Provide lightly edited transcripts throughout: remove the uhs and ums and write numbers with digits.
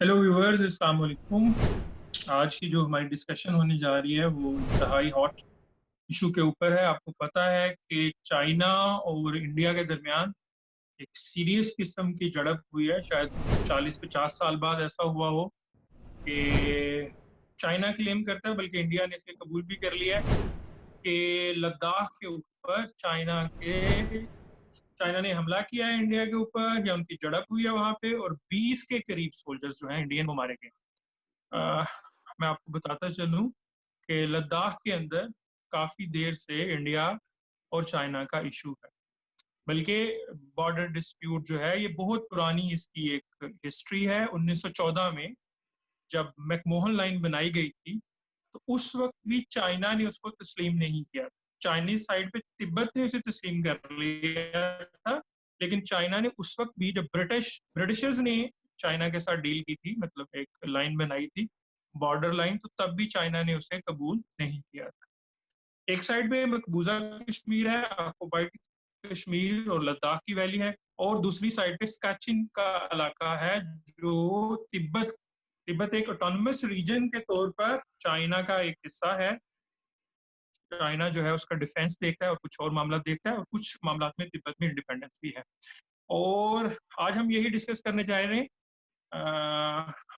Hello viewers, अस्सलाम वालेकुम। आज की जो हमारी डिस्कशन होने जा रही है वो इंतहाई हॉट इशू के ऊपर है। आपको पता है कि चाइना और इंडिया के दरमियान एक सीरियस किस्म की झड़प हुई है। शायद 40-50 साल बाद ऐसा हुआ हो कि चाइना क्लेम करता है, बल्कि इंडिया ने इसे कबूल भी कर लिया है कि लद्दाख के ऊपर चाइना ने हमला किया है इंडिया के ऊपर, या उनकी झड़प हुई है वहां पे, और 20 के करीब सोल्जर्स जो हैं इंडियन वो मारे गए। अह, मैं आपको बताता चलूं कि लद्दाख के अंदर काफी देर से इंडिया और चाइना का इशू है। बल्कि बॉर्डर डिस्प्यूट जो है ये बहुत पुरानी इसकी एक हिस्ट्री है। 1914 में जब मैकमोहन लाइन बनाई गई थी तो उस वक्त भी चाइना ने उसको तस्लीम नहीं किया। चाइनीज साइड पे तिब्बत ने उसे तस्लीम कर लिया था, लेकिन चाइना ने उस वक्त भी, जब ब्रिटिशर्स ने चाइना के साथ डील की थी, मतलब एक लाइन बनाई थी, बॉर्डर लाइन, तो तब भी चाइना ने उसे कबूल नहीं किया था। एक साइड में मकबूजा कश्मीर है, ऑक्युपाइड कश्मीर और लद्दाख की वैली है, और दूसरी साइड पे स्कैचिन का इलाका है जो तिब्बत तिब्बत एक ऑटोनमस रीजन के तौर पर चाइना का एक हिस्सा है। चाइना जो है उसका डिफेंस देखता है और कुछ और मामला देखता है, और कुछ मामला में तिब्बत में इंडिपेंडेंस भी है। और आज हम यही डिस्कस करने जा रहे हैं।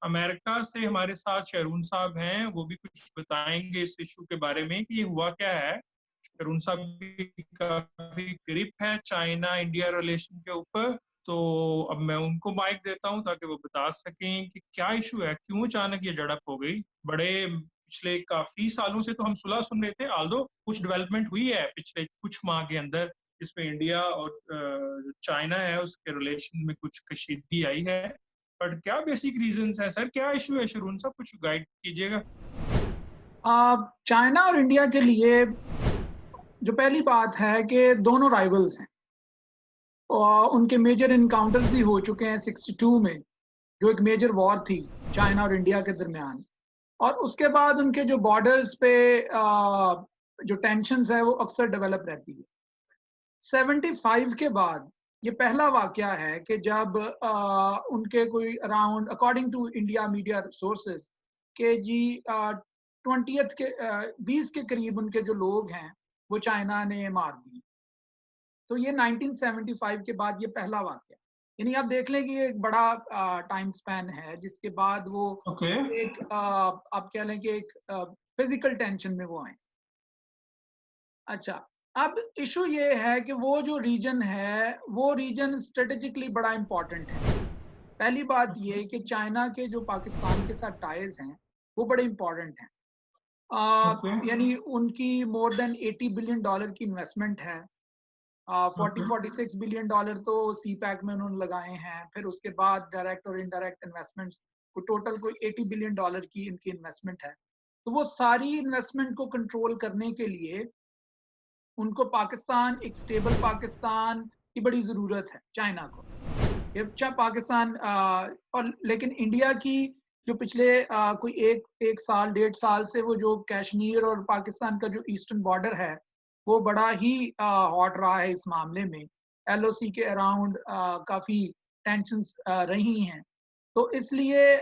अमेरिका से हमारे साथ शहरून साहब हैं, वो भी कुछ बताएंगे इस इशू के बारे में कि ये हुआ क्या है। शहरून साहब भी काफी ग्रिप है चाइना इंडिया रिलेशन के ऊपर, तो अब मैं उनको माइक देता हूं ताकि वो बता सकें कि क्या इशू है, क्यों अचानक ये झड़प हो गई। बड़े पिछले काफी सालों से तो हम सुलह सुन रहे थे, आल्दो कुछ डेवलपमेंट हुई है पिछले कुछ माह के अंदर, जिसमें इंडिया और चाइना है उसके रिलेशन में कुछ कशीदगी आई है। बट क्या बेसिक रीजंस है सर, क्या इशू है शरून साहब, कुछ गाइड कीजिएगा। चाइना और इंडिया के लिए जो पहली बात है कि दोनों राइवल्स हैं और उनके मेजर इनकाउंटर्स भी हो चुके हैं 62 में, जो एक मेजर वॉर थी चाइना और इंडिया के दरमियान। और उसके बाद उनके जो बॉर्डर्स पे जो टेंशन्स है वो अक्सर डेवलप रहती है। 75 के बाद ये पहला वाकया है कि जब उनके कोई around, according to India media sources, के जी 20th के 20 के करीब उनके जो लोग हैं वो चाइना ने मार दिए। तो ये 1975 के बाद ये पहला वाकया, यानी आप देख लें कि ये एक बड़ा टाइम स्पैन है जिसके बाद वो ओके। एक आप कह लें कि एक फिजिकल टेंशन में वो आए। अच्छा, अब इशू ये है कि वो जो रीजन है वो रीजन स्ट्रेटेजिकली बड़ा इंपॉर्टेंट है। पहली बात ये कि चाइना के जो पाकिस्तान के साथ टाइज हैं वो बड़े इंपॉर्टेंट हैं। ओके। यानी उनकी मोर देन $80 बिलियन की इन्वेस्टमेंट है। 40-46 बिलियन डॉलर तो सी पैक में उन्होंने लगाए हैं, फिर उसके बाद डायरेक्ट और इनडायरेक्ट इन्वेस्टमेंट्स को टोटल कोई $80 बिलियन की इनकी इन्वेस्टमेंट है। तो वो सारी इन्वेस्टमेंट को कंट्रोल करने के लिए उनको पाकिस्तान, एक स्टेबल पाकिस्तान की बड़ी ज़रूरत है चाइना को। ये अच्छा पाकिस्तान और लेकिन इंडिया की जो पिछले कोई एक एक साल 1.5 साल से वो जो कश्मीर और पाकिस्तान का जो ईस्टर्न बॉर्डर है वो बड़ा ही हॉट रहा है इस मामले में। एलओसी के अराउंड काफ़ी टेंशन्स रही हैं। तो इसलिए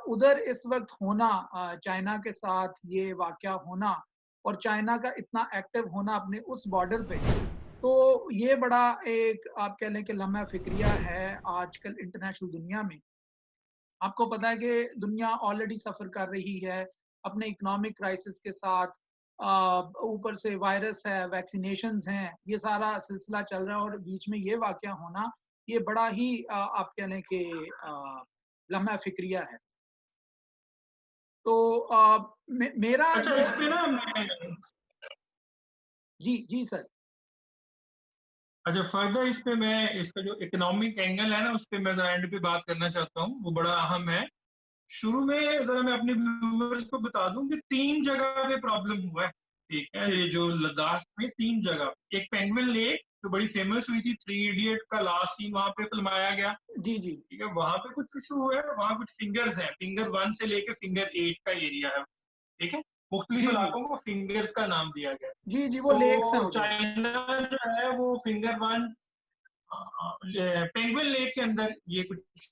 उधर इस वक्त होना, चाइना के साथ ये वाकया होना और चाइना का इतना एक्टिव होना अपने उस बॉर्डर पे, तो ये बड़ा एक आप कह लें कि लम्हा फ़िक्रिया है आजकल इंटरनेशनल दुनिया में। आपको पता है कि दुनिया ऑलरेडी सफ़र कर रही है अपने इकोनॉमिक क्राइसिस के साथ। ऊपर से वायरस है, वैक्सीनेशंस हैं, ये सारा सिलसिला चल रहा है और बीच में ये वाक़या होना, ये बड़ा ही आप कह लें कि लम्हा फ़िक्रिया है। तो मेरा अच्छा, ये इस पे ना मैं जी, जी सर। अच्छा, फर्दर इस पे मैं इसका जो इकोनॉमिक एंगल है ना उस पे मैं जरा एंड पे बात करना चाहता हूँ, वो बड़ा अहम है। शुरू में जरा मैं अपने व्यूअर्स को बता दूं कि 3 जगह पे प्रॉब्लम हुआ है। ठीक है, जी, ये जो लद्दाख में 3 जगह, एक पेंगुइन लेक जो बड़ी फेमस हुई थी, 3 इडियट का लास्ट सीन वहां पे फिल्माया गया। जी, जी, ठीक है, वहां पे कुछ इशू हुआ है, वहां कुछ फिंगर्स हैं, फिंगर 1 से लेके फिंगर 8 का एरिया है। ठीक है, मुख्तलिफ जी, जी, इलाकों को फिंगर्स का नाम दिया गया है। जी, जी, वो लेक्स हैं तो उधर। चाइना जो है वो फिंगर 1 पेंगुइन लेक के अंदर ये कुछ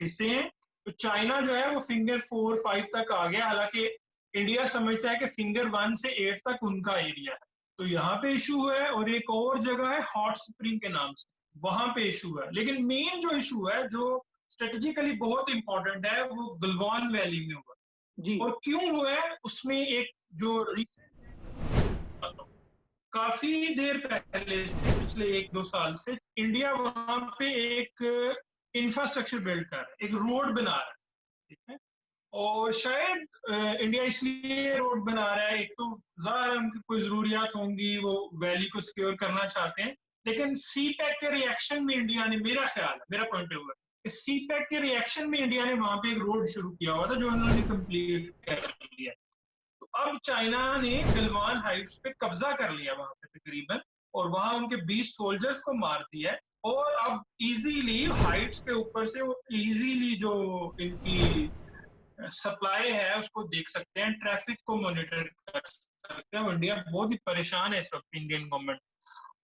हिस्से हैं, तो चाइना जो है वो फिंगर 4-5 तक आ गया, हालांकि इंडिया समझता है कि फिंगर 1 से 8 तक उनका एरिया है। तो यहाँ पे इशू है, और एक और जगह है हॉट स्प्रिंग के नाम से, वहां पे इशू है। लेकिन मेन जो इशू है, जो स्ट्रेटेजिकली बहुत इंपॉर्टेंट है, वो गलवान वैली में हुआ। जी और क्यों हुआ है उसमें एक जो काफी देर पहले से, पिछले 1-2 साल से इंडिया वहां पे एक इंफ्रास्ट्रक्चर बिल्ड कर रहा है, एक रोड बना रहा है, ठीक है। और शायद इंडिया इसलिए रोड बना रहा है, एक तो ज़ाहिर उनकी कोई जरूरियात होंगी, वो वैली को सिक्योर करना चाहते हैं। लेकिन सी पैक के रिएक्शन में इंडिया ने, मेरा ख्याल है, मेरा पॉइंट ऑफ व्यू है कि सी पैक के रिएक्शन में इंडिया ने वहां पे एक रोड शुरू किया हुआ था, जो उन्होंने कंप्लीट कर लिया। तो अब चाइना ने गलवान हाइट्स पे कब्जा कर लिया वहां पे तकरीबन, और वहां उनके 20 सोल्जर्स को मार दिया है। और अब इजीली हाइट्स के ऊपर से वो इजीली जो इनकी सप्लाई है उसको देख सकते हैं, ट्रैफिक को मॉनिटर कर सकते हैं। इंडिया बहुत ही परेशान है इस वक्त, इंडियन गवर्नमेंट।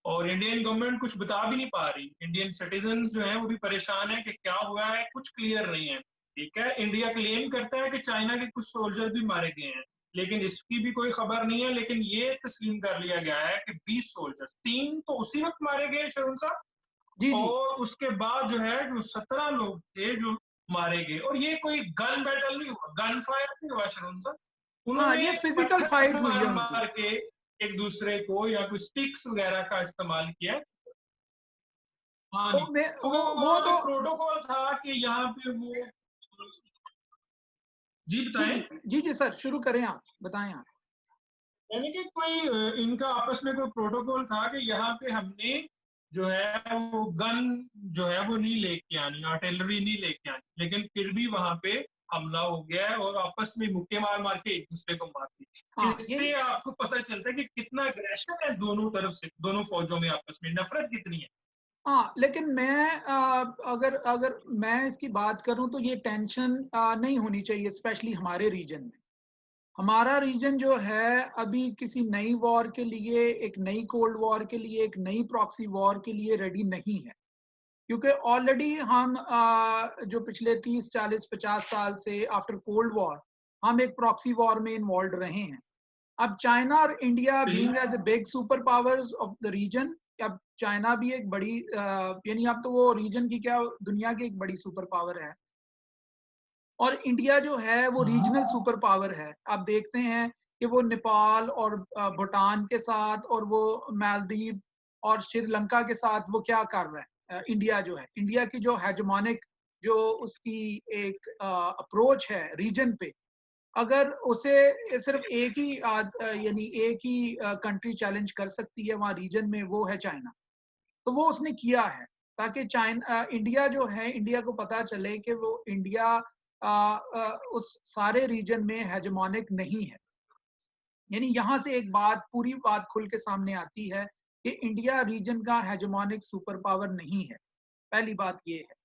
और इंडियन गवर्नमेंट कुछ बता भी नहीं पा रही। इंडियन सिटीजन जो है वो भी परेशान है कि क्या हुआ है, कुछ क्लियर नहीं है। ठीक है, इंडिया क्लेम करता है कि चाइना के कुछ सोल्जर भी मारे गए हैं, लेकिन इसकी भी कोई खबर नहीं है। लेकिन ये तस्लीम कर लिया गया है कि 20 सोल्जर्स, 3 तो उसी वक्त मारे गए शरून साहब, जी जी। और उसके बाद जो है जो 17 लोग थे जो मारे गए। और ये कोई गन बैटल नहीं हुआ, गन फायर नहीं हुआ शरून साहब। हाँ, उन्होंने ये फिजिकल पत्थर फाइट हुई है मार उनकी। मार के एक दूसरे को, या कोई स्टिक्स वगैरह का इस्तेमाल किया। हाँ तो नहीं, मैं क्योंकि वो वहां पे तो प्रोटोकॉल था कि यहाँ पे वो। जी जी बताएं। जी जी जी सर, शुरू करें, आप बताएं आप। यानी कि कोई इनका आपस में कोई प्रोटोकॉल था कि यहाँ पे हमने जो है वो गन जो है वो नहीं लेके आनी, आर्टिलरी नहीं लेके आनी, लेकिन फिर भी वहां पे हमला हो गया है, और आपस में मुक्के मार मार के एक दूसरे को मार दी। हाँ ये इससे आपको पता चलता है कि कितना अग्रेशन है दोनों तरफ से, दोनों फौजों में आपस में नफरत कितनी है। हाँ, लेकिन मैं अगर अगर मैं इसकी बात करूं तो ये टेंशन नहीं होनी चाहिए, स्पेशली हमारे रीजन में। हमारा रीजन जो है अभी किसी नई वॉर के लिए, एक नई कोल्ड वॉर के लिए, एक नई प्रॉक्सी वॉर के लिए रेडी नहीं है। क्योंकि ऑलरेडी हम जो पिछले 30, 40, 50 साल से आफ्टर कोल्ड वॉर हम एक प्रॉक्सी वॉर में इन्वॉल्व रहे हैं। अब चाइना और India being as a big super powers of the region, अब चाइना भी एक बड़ी यानी अब तो वो रीजन की क्या, दुनिया की एक बड़ी सुपर पावर है। और इंडिया जो है वो रीजनल सुपर पावर है। आप देखते हैं कि वो नेपाल और भूटान के साथ, और वो मालदीव और श्रीलंका के साथ वो क्या कर रहा है। इंडिया जो है, इंडिया की जो हेजमोनिक, जो उसकी एक अप्रोच है रीजन पे, अगर उसे सिर्फ एक ही यानी एक ही कंट्री चैलेंज कर सकती है वहां रीजन में, वो है चाइना। तो वो उसने किया है, ताकि चाइना इंडिया जो है, इंडिया को पता चले कि वो इंडिया उस सारे रीजन में हेजमोनिक नहीं है। यानी यहां से एक बात, पूरी बात खुल के सामने आती है कि इंडिया रीजन का हेजमोनिक सुपर पावर नहीं है। पहली बात ये है।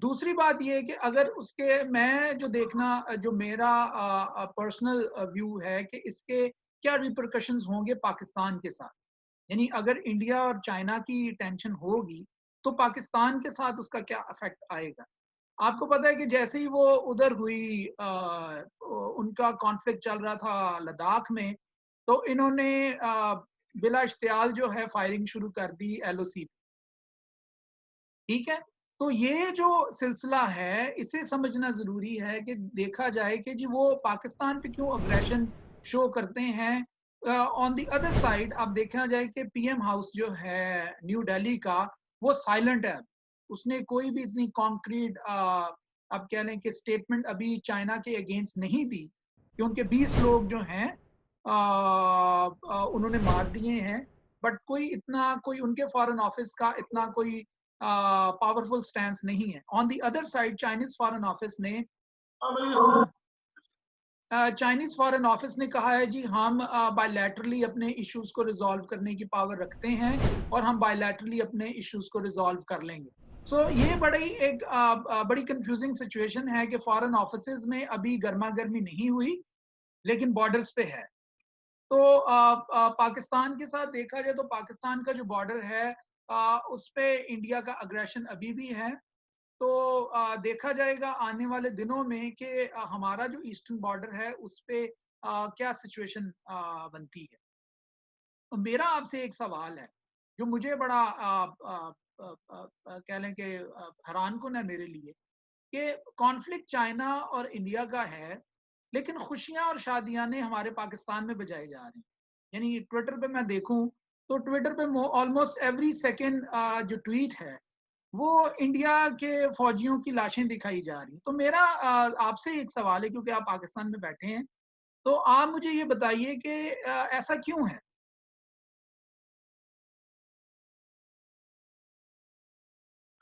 दूसरी बात ये है कि अगर उसके, मैं जो देखना, जो मेरा पर्सनल व्यू है कि इसके क्या रिपरकशंस होंगे पाकिस्तान के साथ। यानी अगर इंडिया और चाइना की टेंशन होगी तो पाकिस्तान के साथ उसका क्या इफेक्ट आएगा। आपको पता है कि जैसे ही वो उधर हुई, उनका कॉन्फ्लिक्ट चल रहा था लद्दाख में, तो इन्होंने बिला इश्तियाल जो है फायरिंग शुरू कर दी एलओसी। ठीक है, तो ये जो सिलसिला है इसे समझना जरूरी है कि देखा जाए कि जी वो पाकिस्तान पे क्यों अग्रेशन शो करते हैं। ऑन द अदर साइड आप देखा जाए कि पीएम हाउस जो है न्यू दिल्ली का, वो साइलेंट है। उसने कोई भी इतनी कॉन्क्रीट आप कह लें कि स्टेटमेंट अभी चाइना के अगेंस्ट नहीं दी कि उनके 20 लोग जो हैं उन्होंने मार दिए हैं। बट कोई इतना, कोई उनके फॉरेन ऑफिस का इतना कोई पावरफुल स्टैंड नहीं है। On the other side Chinese foreign office ने, हाँ भाई। चाइनीज फॉरेन ऑफिस ने कहा है जी हम बायलैटरली अपने इश्यूज को रिजॉल्व करने की पावर रखते हैं, और हम बायलैटरली अपने इश्यूज को रिजॉल्व कर लेंगे। सो ये बड़ी एक बड़ी कंफ्यूजिंग सिचुएशन है कि फॉरेन ऑफिस में अभी गर्मा गर्मी नहीं हुई, लेकिन बॉर्डर्स पे है। तो पाकिस्तान के साथ देखा जाए तो पाकिस्तान का जो बॉर्डर है, उस पे इंडिया का अग्रेशन अभी भी है। तो देखा जाएगा आने वाले दिनों में कि हमारा जो ईस्टर्न बॉर्डर है उस पे क्या सिचुएशन बनती है। तो मेरा आपसे एक सवाल है, जो मुझे बड़ा कह लें कि हैरानकुन है मेरे लिए, कि कॉन्फ्लिक्ट चाइना और इंडिया का है, लेकिन खुशियां और शादियां ने हमारे पाकिस्तान में बजाई जा रही हैं। यानी ट्विटर पे मैं देखूं तो ट्विटर पे ऑलमोस्ट एवरी सेकेंड जो ट्वीट है वो इंडिया के फौजियों की लाशें दिखाई जा रही हैं। तो मेरा आपसे एक सवाल है, क्योंकि आप पाकिस्तान में बैठे हैं, तो आप मुझे ये बताइए कि ऐसा क्यों है?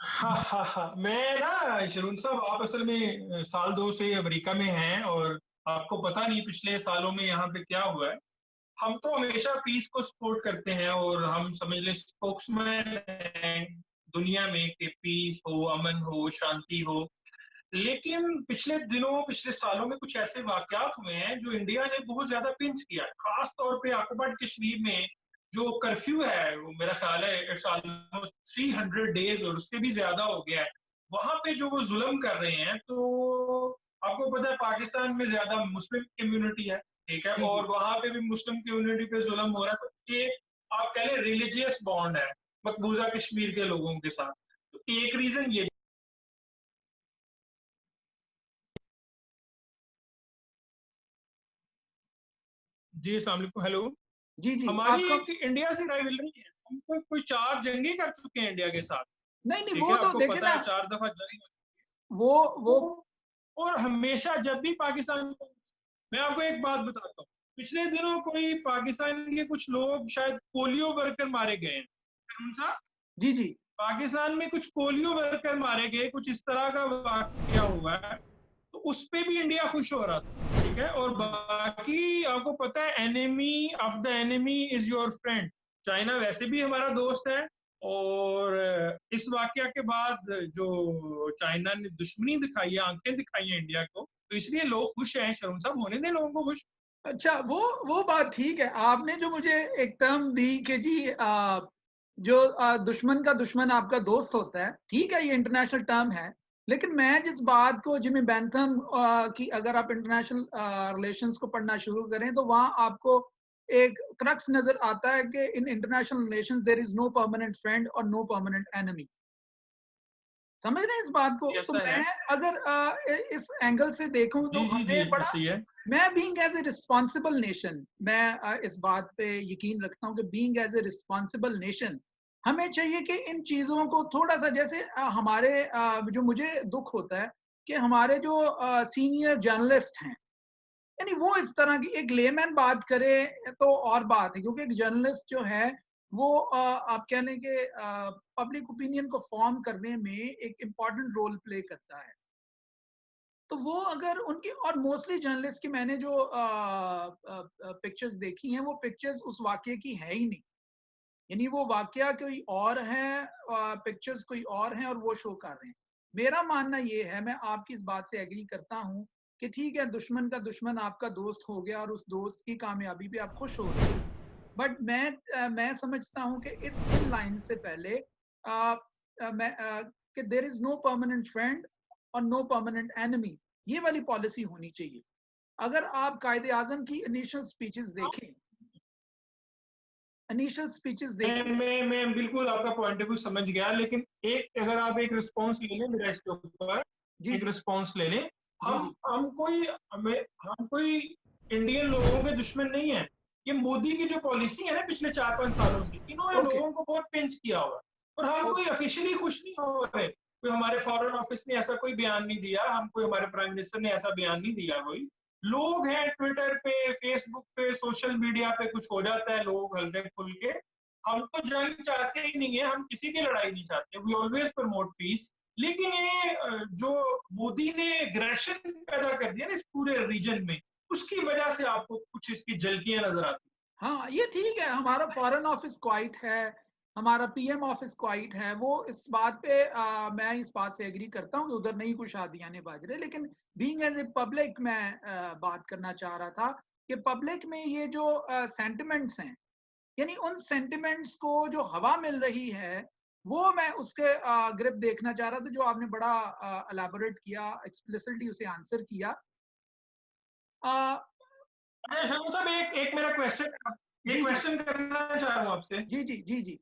हाँ हाँ हाँ, मैं ना शरून साहब, आप असल में साल दो से अमेरिका में हैं और आपको पता नहीं पिछले सालों में यहाँ पे क्या हुआ है। हम तो हमेशा पीस को सपोर्ट करते हैं और हम समझ ले स्पोक्समैन हैं दुनिया में कि पीस हो, अमन हो, शांति हो। लेकिन पिछले दिनों, पिछले सालों में कुछ ऐसे वाकयात हुए हैं जो इंडिया ने बहुत ज्यादा पिंच किया है। खास तौर पे ऑक्युपाइड कश्मीर में जो कर्फ्यू है, वो मेरा ख्याल है इट्स ऑलमोस्ट 300 डेज और उससे भी ज्यादा हो गया है। वहां पे जो वो जुल्म कर रहे हैं, तो आपको पता है पाकिस्तान में ज्यादा मुस्लिम कम्युनिटी है, ठीक है, जी जी। और वहां पे भी मुस्लिम कम्युनिटी पे जुल्म हो रहा है। तो ये आप कह लें रिलीजियस बॉन्ड है मकबूजा कश्मीर के लोगों के साथ। तो एक रीजन ये। जी अस्सलाम वालेकुम, हेलो। जी जी हमारी आपका। एक इंडिया से राइवलरी है, हम कोई चार जंगे कर चुके हैं इंडिया के साथ, नहीं नहीं, ठीक वो है, तो आपको देखे पता ना, है 4 दफा जंग हो चुकी वो है। तो और हमेशा जब भी पाकिस्तान, मैं आपको एक बात बताता हूँ, पिछले दिनों कोई पाकिस्तान के कुछ लोग शायद पोलियो वर्कर मारे गए हैं, कौन सा, जी जी। पाकिस्तान में कुछ पोलियो वर्कर मारे गए, कुछ इस तरह का वाकया हुआ है। तो उस पे भी इंडिया खुश हो रहा था, ठीक है। और हम्म। बाकी आपको पता है enemy of the enemy is your friend, China वैसे भी हमारा दोस्त है। और इस वाकया के बाद जो चाइना ने दुश्मनी दिखाई है, आंखें दिखाई है इंडिया को, तो इसलिए लोग खुश हैं। शर्म साहब, होने दें लोगों को खुश। अच्छा, वो बात ठीक है। आपने जो मुझे एक टर्म दी कि जी जो दुश्मन का दुश्मन आपका दोस्त होता है, ठीक है, ये इंटरनेशनल टर्म है। लेकिन मैं जिस बात को जिमी बैंथम की, अगर आप इंटरनेशनल रिलेशंस को पढ़ना शुरू करें तो वहां आपको एक क्रक्स नजर आता है कि in international relations there is no permanent friend और नो परमानेंट एनिमी। समझ रहे हैं इस बात को? तो ऐसा है। मैं अगर इस एंगल से देखूं तो जी जी जी, हमें बड़ा, ऐसा ही है। मैं being as a responsible nation, मैं इस बात पे यकीन रखता हूँ कि being as a responsible nation हमें चाहिए कि इन चीजों को थोड़ा सा, जैसे हमारे जो मुझे दुख होता है कि हमारे जो सीनियर जर्नलिस्ट हैं, यानी वो इस तरह की एक लेमैन बात करे तो और बात है, क्योंकि एक जर्नलिस्ट जो है वो आप कह लें कि पब्लिक ओपिनियन को फॉर्म करने में एक इम्पॉर्टेंट रोल प्ले करता है। तो वो अगर उनकी, और मोस्टली जर्नलिस्ट की मैंने जो पिक्चर्स देखी हैं, वो पिक्चर्स उस वाक्य की है ही नहीं। यानी वो वाकया कोई और है, पिक्चर्स कोई और हैं और वो शो कर रहे हैं। मेरा मानना ये है, मैं आपकी इस बात से एग्री करता हूँ कि ठीक है, दुश्मन का दुश्मन आपका दोस्त हो गया और उस दोस्त की कामयाबी पे आप खुश हो रहे हैं। बट मैं समझता हूँ कि इस इन लाइन से पहले कि there is no permanent friend और नो परमानेंट एनिमी, ये वाली पॉलिसी होनी चाहिए। अगर आप कायदे आजम की इनिशियल स्पीचेस देखें, इनिशियल स्पीचेस मैं देखें। मैं मैं बिल्कुल आपका पॉइंट ऑफ व्यू समझ गया, लेकिन एक अगर आप एक रिस्पॉन्स ले लें मेरा इसके ऊपर, जी एक जी। रिस्पॉन्स ले लें। जी जी। हम कोई इंडियन लोगों के दुश्मन नहीं है। ये मोदी की जो पॉलिसी है ना पिछले 4-5 सालों से, इन्होंने ओके लोगों को बहुत पिंच किया हुआ है। और हम कोई ओके। ऑफिशियली खुश नहीं हो रहे, कोई हमारे फॉरेन ऑफिस ने ऐसा कोई बयान नहीं दिया, हम कोई हमारे प्राइम मिनिस्टर ने ऐसा बयान नहीं दिया। कोई लोग हैं ट्विटर पे, फेसबुक पे, सोशल मीडिया पे कुछ हो जाता है, लोग हल्के फुल के। हम तो जंग चाहते ही नहीं है, हम किसी की लड़ाई नहीं चाहते, वी ऑलवेज प्रमोट पीस। लेकिन ये जो मोदी ने एग्रेशन पैदा कर दिया ना इस पूरे रीजन में, उसकी वजह से आपको कुछ इसकी झलकियां नजर आती हाँ, ये ठीक है, हमारा फॉरेन ऑफिस क्वाइट है, हमारा पीएम ऑफिस क्वाइट है। वो इस बात पे मैं इस बात से एग्री करता हूँ कि उधर नहीं कुछ शादियां ने बाज रहे। लेकिन बीइंग एज ए पब्लिक, मैं बात करना चाह रहा था कि पब्लिक में ये जो सेंटिमेंट्स हैं, यानी उन सेंटिमेंट्स को जो हवा मिल रही है, वो मैं उसके ग्रिप देखना चाह रहा था, जो आपने बड़ा एलैबोरेट किया, एक्सप्लिसिटली उसे आंसर किया। अच्छा शर्मा साहब, एक एक मेरा क्वेश्चन, एक जी जी क्वेश्चन करना चाह रहा हूँ आपसे। जी जी जी जी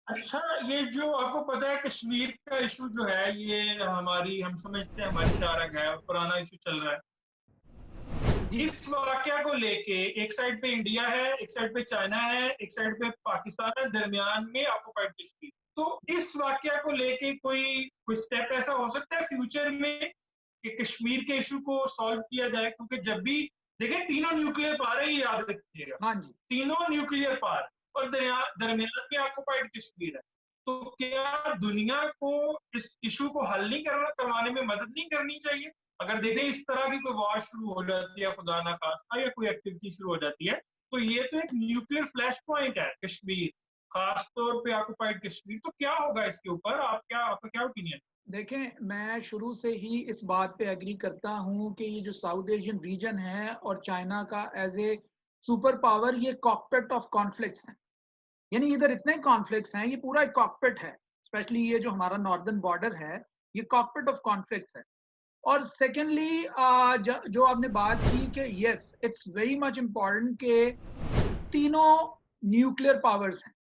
अच्छा, ये जो आपको पता है कश्मीर का इशू जो है, ये हमारी, हम समझते हैं हमारी शारक है और पुराना इशू चल रहा है। जी इस वाकया को लेके एक साइड पे इंडिया है, एक साइड पे चाइना है, एक साइड पे पाकिस्तान है, दरमियान में ऑक्युपाइड कश्मीर। तो इस वाकया को लेके कोई कोई स्टेप ऐसा हो सकता है फ्यूचर में कि कश्मीर के इशू को सॉल्व किया जाए? क्योंकि जब भी देखिए, तीनों न्यूक्लियर पावर है, ये याद रखिएगा, हाँ जी। तीनों न्यूक्लियर पावर, और दरमियान में ऑक्युपाइड कश्मीर है। तो क्या दुनिया को इस इशू को हल नहीं करवाने में मदद नहीं करनी चाहिए? अगर देखें इस तरह की कोई वॉर शुरू हो जाती है, खुदा ना खास्ता, या कोई एक्टिविटी शुरू हो जाती है, तो ये तो एक न्यूक्लियर फ्लैश पॉइंट है कश्मीर, खास तौर पे ऑक्युपाइड कश्मीर। तो क्या होगा इसके ऊपर? आपका क्या ओपिनियन? देखें, मैं शुरू से ही इस बात पे एग्री करता हूँ कि ये जो साउथ एशियन रीजन है और चाइना का एज ए सुपर पावर, ये कॉकपिट ऑफ कॉन्फ्लिक्ट्स हैं। यानी इधर इतने कॉन्फ्लिक्ट्स हैं, ये पूरा एक कॉकपिट है। स्पेशली ये जो हमारा नॉर्दर्न बॉर्डर है, ये कॉकपिट ऑफ कॉन्फ्लिक्ट्स है। और सेकेंडली जो आपने बात की कि yes, it's very much important कि तीनों न्यूक्लियर पावर्स हैं,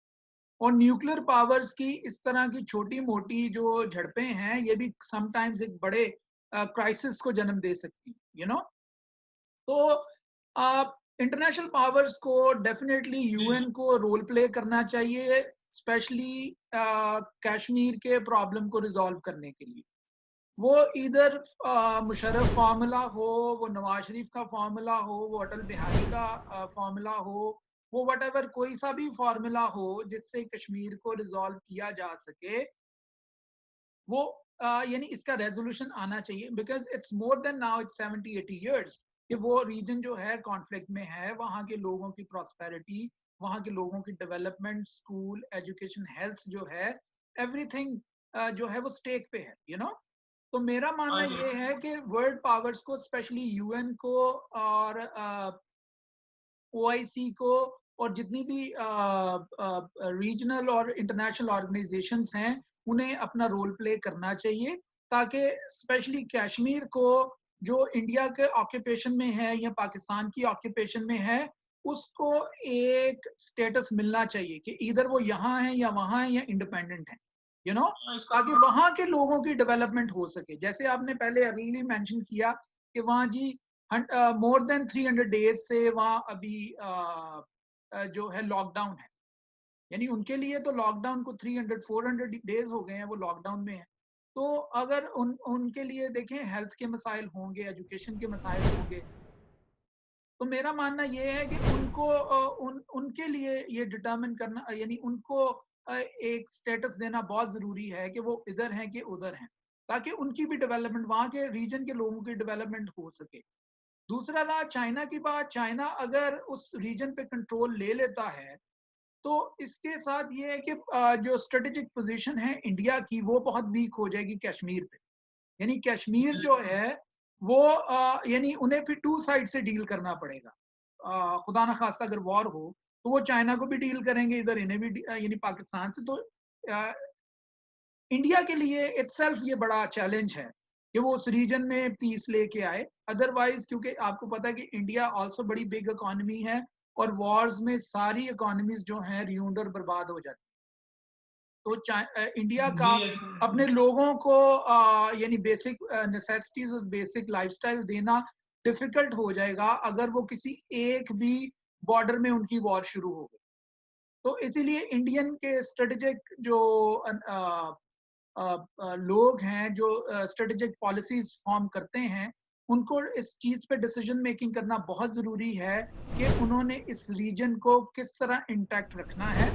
और न्यूक्लियर पावर्स की इस तरह की छोटी मोटी जो झड़पें हैं, ये भी समटाइम्स एक बड़े क्राइसिस को जन्म दे सकती हैं, तो इंटरनेशनल पावर्स को डेफिनेटली जी जी। यूएन को रोल प्ले करना चाहिए, स्पेशली कश्मीर के प्रॉब्लम को रिजॉल्व करने के लिए। वो इधर मुशर्रफ फार्मूला हो, वो नवाज शरीफ का फार्मूला हो, वो अटल बिहारी का फार्मूला हो, वो वट एवर कोई सा भी फार्मूला हो जिससे कश्मीर को रिजॉल्व किया जा सके, वो यानी इसका रेजोल्यूशन आना चाहिए। Because it's more than now, it's 70-80 years कि वो रीजन जो है कॉन्फ्लिक्ट में है। वहाँ के लोगों की प्रॉस्पेरिटी, वहाँ के लोगों की डेवलपमेंट, स्कूल, एजुकेशन, हेल्थ जो है, एवरीथिंग जो है वो स्टेक पे है, तो मेरा हाँ मानना जी। ये है कि वर्ल्ड पावर्स को, स्पेशली यूएन को और ओआईसी को, और जितनी भी रीजनल और इंटरनेशनल ऑर्गेनाइजेशंस हैं, उन्हें अपना रोल प्ले करना चाहिए, ताकि स्पेशली कश्मीर को, जो इंडिया के ऑक्यूपेशन में है या पाकिस्तान की ऑक्यूपेशन में है, उसको एक स्टेटस मिलना चाहिए कि इधर वो यहाँ है या वहाँ है या इंडिपेंडेंट है, हाँ, इसका ताकि वहाँ के लोगों की डेवलपमेंट हो सके। जैसे आपने पहले अर्ली मेंशन किया कि वहाँ जी मोर देन 300 डेज से वहाँ अभी जो है लॉकडाउन है। यानी उनके लिए तो लॉकडाउन को 300-400 डेज हो गए हैं, वो लॉकडाउन में है। तो अगर उनके लिए देखें, हेल्थ के मसाइल होंगे, एजुकेशन के मसाइल होंगे, तो मेरा मानना ये है कि उनको उनके लिए ये डिटरमिन करना, यानी उनको एक स्टेटस देना बहुत जरूरी है कि वो इधर हैं कि उधर हैं, ताकि उनकी भी डेवलपमेंट, वहाँ के रीजन के लोगों की डेवलपमेंट हो सके। दूसरा रहा चाइना की बात। चाइना अगर उस रीजन पे कंट्रोल ले लेता है, तो इसके साथ ये है कि जो स्ट्रेटेजिक पोजीशन है इंडिया की, वो बहुत वीक हो जाएगी कश्मीर पे। यानी कश्मीर जो है वो यानी उन्हें फिर टू साइड से डील करना पड़ेगा। खुदा ना खास्ता अगर वॉर हो, तो वो चाइना को भी डील करेंगे, इधर इन्हें भी यानी पाकिस्तान से। तो इंडिया के लिए इटसेल्फ ये बड़ा चैलेंज है कि वो उस रीजन में पीस लेके आए। अदरवाइज, क्योंकि आपको पता है कि इंडिया ऑल्सो बड़ी बिग इकोनॉमी है, और वॉर्स में सारी इकोनॉमीज जो हैं रियूंड और बर्बाद हो जाती है। तो इंडिया का जी ऐसा। अपने लोगों को यानी बेसिक नेसेसिटीज और बेसिक लाइफस्टाइल देना डिफिकल्ट हो जाएगा अगर वो किसी एक भी बॉर्डर में उनकी वॉर शुरू हो गई। तो इसीलिए इंडियन के स्ट्रेटेजिक जो लोग हैं, जो स्ट्रेटेजिक पॉलिसीज फॉर्म करते हैं, उनको इस चीज पे डिसीजन मेकिंग करना बहुत जरूरी है कि उन्होंने इस रीजन को किस तरह इंटैक्ट रखना है,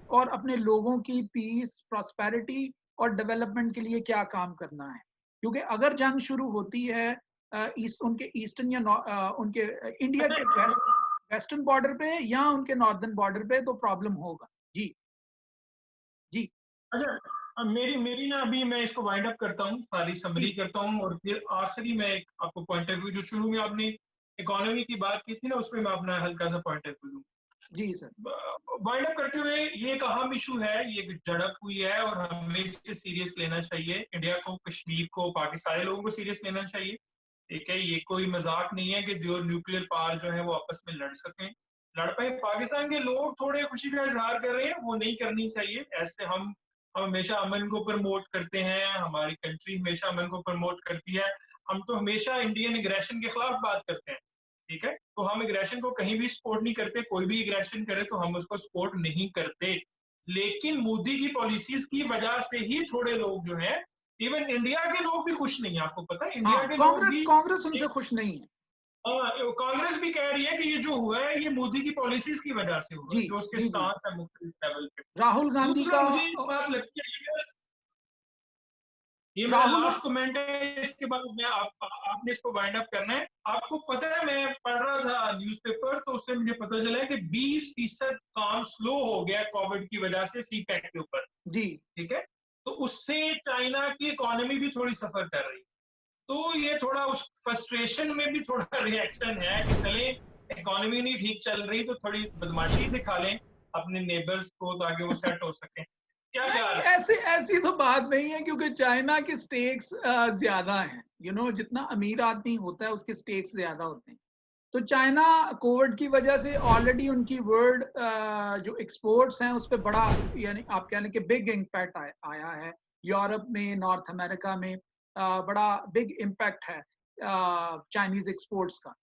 और अपने लोगों की पीस, प्रॉस्पेरिटी और डेवलपमेंट के लिए क्या काम करना है। क्योंकि अगर जंग शुरू होती है उनके ईस्टर्न या उनके इंडिया के वेस्टर्न बॉर्डर पे या उनके नॉर्दर्न बॉर्डर पे, तो प्रॉब्लम होगा। जी जी अच्छा, अब मेरी मेरी ना, अभी मैं इसको वाइंड अप करता हूँ, सारी समरी जी करता हूँ, और फिर आखिरी में एक आपको पॉइंट ऑफ व्यू, जो शुरू में आपने इकोनॉमी की बात की थी ना, उसमें मैं अपना हल्का सा पॉइंट ऑफ व्यू दूँ। जी सर। वाइंड अप करते हुए, ये एक अहम इशू है, ये एक झड़प हुई है और हमें इसे सीरियस लेना चाहिए। इंडिया को, कश्मीर को, बाकी सारे लोगों को सीरियस लेना चाहिए। ठीक है, ये कोई मजाक नहीं है कि जो न्यूक्लियर पावर जो है वो आपस में लड़ सकें, लड़ पाए। पाकिस्तान के लोग थोड़े खुशी का इजहार कर रहे हैं, वो नहीं करनी चाहिए। ऐसे हम हमेशा अमन को प्रमोट करते हैं, हमारी कंट्री हमेशा अमन को प्रमोट करती है। हम तो हमेशा इंडियन एग्रेशन के खिलाफ बात करते हैं। ठीक है, तो हम एग्रेशन को कहीं भी सपोर्ट नहीं करते, कोई भी एग्रेशन करे तो हम उसको सपोर्ट नहीं करते। लेकिन मोदी की पॉलिसीज की वजह से ही थोड़े लोग जो है, इवन इंडिया के लोग भी खुश नहीं है। आपको पता है, इंडिया हाँ, के लोग कांग्रेस भी, कांग्रेस उनसे खुश नहीं है। कांग्रेस भी कह रही है कि ये जो हुआ है ये मोदी की पॉलिसीज की वजह से हुआ जी है, जो उसके जी जी। स्टांस है मुख्तलिफ लेवल पे। राहुल गांधी दूसरा का मुझे एक बात लगती है, ये मेरा राहुल लास्ट कमेंट है, इसके बाद मैं आपने इसको वाइंड अप करना है। आपको पता है, मैं पढ़ रहा था न्यूज़पेपर, तो उससे मुझे पता चला है कि 20% काम स्लो हो गया कोविड की वजह से सी पैक के ऊपर। जी। ठीक है, तो उससे चाइना की इकोनॉमी भी थोड़ी सफर कर रही है। तो ये थोड़ा उस फ्रस्ट्रेशन में भी थोड़ा रिएक्शन है कि चले, इकोनॉमी नहीं ठीक चल रही तो थोड़ी बदमाशी दिखा लें अपने नेबर्स को, ताकि वो सेट हो सके। क्या नहीं, ख्याल है? ऐसी ऐसी तो बात नहीं है, क्योंकि चाइना के स्टेक्स ज्यादा हैं। जितना अमीर आदमी होता है उसके स्टेक्स ज्यादा होते हैं। तो चाइना कोविड की वजह से ऑलरेडी उनकी वर्ल्ड जो एक्सपोर्ट्स हैं उस पर बड़ा, यानी आप कह लें कि बिग इम्पैक्ट आया है। यूरोप में, नॉर्थ अमेरिका में बड़ा बिग इम्पैक्ट है चाइनीज एक्सपोर्ट्स का।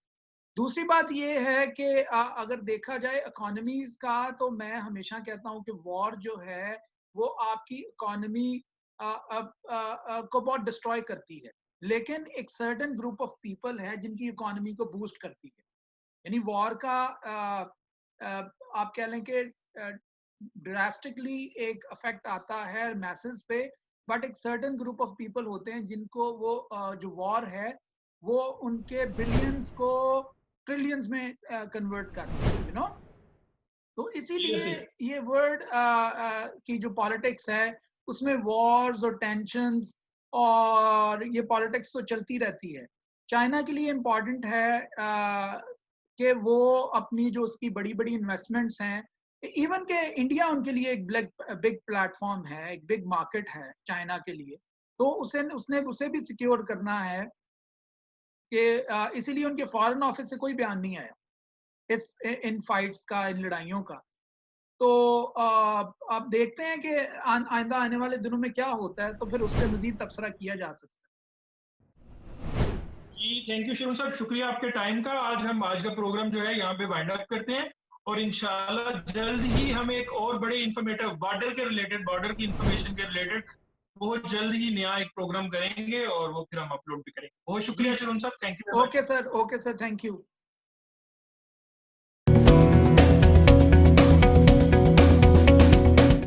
दूसरी बात ये है कि अगर देखा जाए इकोनॉमीज का, तो मैं हमेशा कहता हूँ कि वॉर जो है वो आपकी इकोनॉमी को बहुत डिस्ट्रॉय करती है। लेकिन एक सर्टेन ग्रुप ऑफ पीपल है जिनकी इकोनॉमी को बूस्ट करती है। यानी वॉर का आप कह लें कि ड्रास्टिकली एक इफेक्ट आता है मैसेज पे, बट एक सर्टेन ग्रुप ऑफ पीपल होते हैं जिनको वो जो वॉर है वो उनके बिलियंस को ट्रिलियंस में कन्वर्ट करता है, तो इसीलिए सीरियसली। ये वर्ल्ड की जो पॉलिटिक्स है उसमें वॉर्स और टेंशंस और ये पॉलिटिक्स तो चलती रहती है। चाइना के लिए इम्पॉर्टेंट है कि वो अपनी जो उसकी बड़ी बड़ी इन्वेस्टमेंट्स हैं, इवन के इंडिया उनके लिए एक बिग प्लेटफॉर्म है, एक बिग मार्केट है चाइना के लिए। तो उसे भी सिक्योर करना है कि इसीलिए उनके फॉरेन ऑफिस से कोई बयान नहीं आया इस इन फाइट्स का, इन लड़ाइयों का। तो आप देखते हैं कि आइंदा आने वाले दिनों में क्या होता है, तो फिर उस पर मजीद तबसरा किया जा सकता जी, थैंक यू शिवम साहब, शुक्रिया आपके टाइम का। हम आज का प्रोग्राम जो है यहाँ पे वाइंड अप करते हैं, और इंशाल्लाह जल्द ही हम एक और बड़े इंफॉर्मेटिव बॉर्डर की इंफॉर्मेशन के रिलेटेड बहुत जल्द ही नया एक प्रोग्राम करेंगे, और वो फिर हम अपलोड भी करेंगे। बहुत है। शुक्रिया जी। शिवम साहब, thank you very much. Okay sir, thank you.